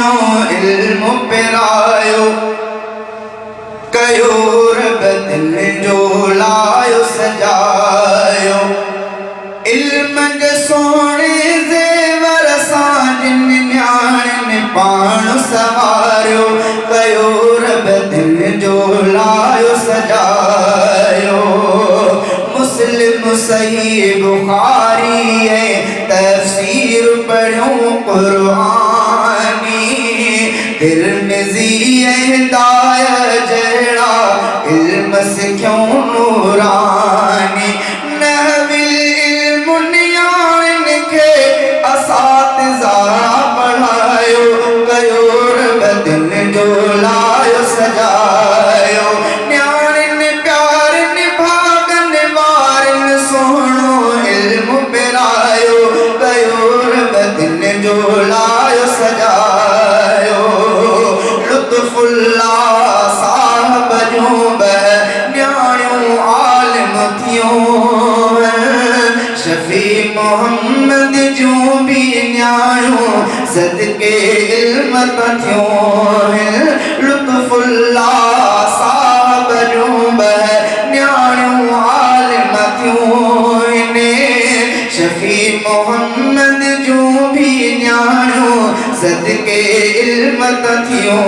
सोनो इल्म पिरायो कयो रब दिल जो लायो सजायो इल्म जे सोने ज़ेवर सां जिन न्याणियुनि पाण सवारियो कयो रब दिल जो लायो सजायो मुस्लिम सहीह बुखारी तफसीर पढ़ूं कुरानी तिरमिज़ी हिदायत जहिड़ा इल्म सिखियूं नूरानी नहवी इल्म न्याणियुनि खे असातिज़ा पढ़ायो कयो रब दिल जो लायो सजायो न्याणियुनि प्यारनि भागनि वारनि सोनो इल्म पिरायो कयो रब दिल जो लायो सजायो लुत्फुल्ला साहब जूं न्याणियूं आलिम थियूं शफी मोहम्मद जूं भी न्याणियूं सदके इल्म थियूं लुत्फुल्ला साहब जूं न्याणियूं आलिम थियूं शफी मोहम्मद जूं भी न्याणियूं सदके इल्म थियूं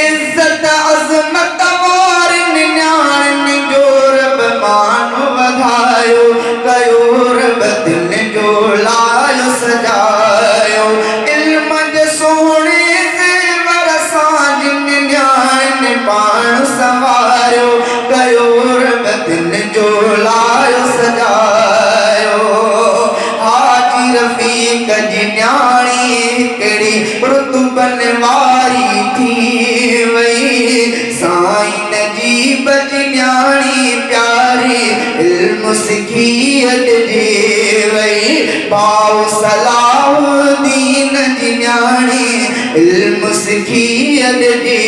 इज़्ज़त अज़मत वारनि न्याणियुनि जो रब मान वधायो कयो रब दिल जो लायो सजायो इल्म जे सोने ज़ेवर सां जिन न्याणियुनि पाण सवारियो कयो रब दिल जो लायो सजायो हाजी रफ़ीक जी न्याणी हिकिड़ी रुतबनि वारी थी वई साईं नजीब जी न्याणी प्यारी इल्म सिखी अॾिजी वई भाउ सलाहुद्दीन जी न्याणी इल्म सिखी अॾिजी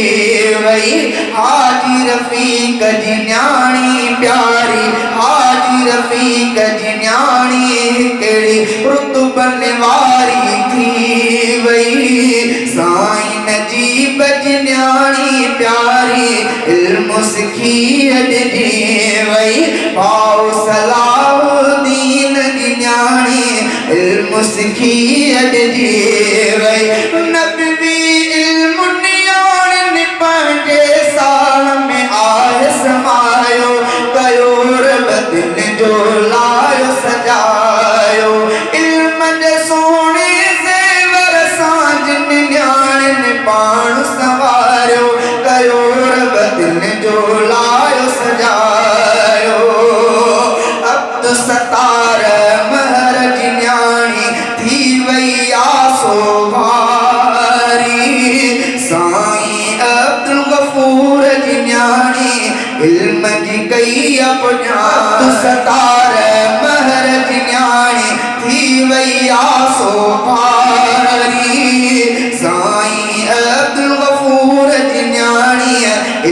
वई हाजी रफ़ीक जी न्याणी प्यारी हाजी रफ़ीक जी न्याणी हिकिड़ी रुतबनि वारी थी वई साईं नजीब जी न्याणी प्यारी इल्म सिखी अॾिजी वई भाउ सलाहुद्दीन जी न्याणी इल्म सिखी अॾिजी वई नबवी इल्म न्याणियुनि पंहिंजे साह में आहे समायो कयो रब दिल जो लायो सजायो इल्म जे सोने ज़ेवर सां जिन न्याणियुनि पाण सवारियो कयो रब दिल जो लायो सजायो अब्दु सत्तार महर जी न्याणी थी वई आसो भारी साईं अब्दुल गफूर जी न्याणी इल्म जी कई अपना अब्दु सत्तार महर जी न्याणी थी वई आसो भारी साईं अब्दुल गफूर जी न्याणी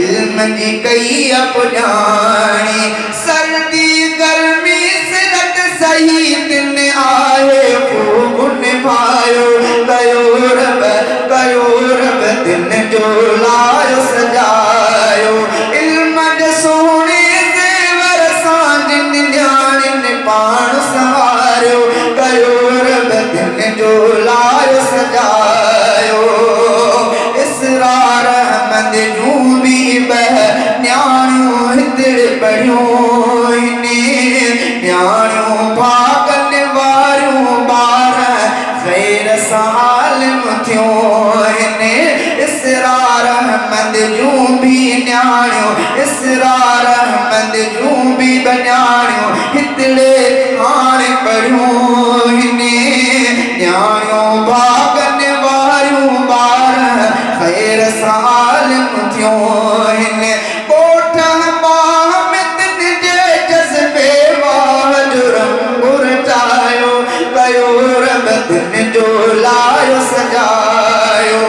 इल्म जी कई अपनाणी सर्दी गर्मी सिरत सही दिन आए खूब निभायो कयो रब दिन जो लायो सजायो इल्म जे सोने ज़ेवर सां जिन न्याणियुनि पाण सवारियो कयो रब दिन जो लायो सजायो इसरार अहमद जूं भी न्याणियूं हितड़ पढ़ियूं न्याणियूं भागनि वारियूं ॿार ख़ैर सां आलिम थियूं इसरार अहमद जूं भी न्याणियूं इसरार अहमद जूं भी न्याणियूं हितड़े हाणे पढ़ियूं न्याणियूं भागनि वारियूं ॿार ख़ैर सां आलिम थियूं कोठ बाहमिद जे जज़्बे वाह जो रंग रचायो कयो रब दिन जो लायो सजायो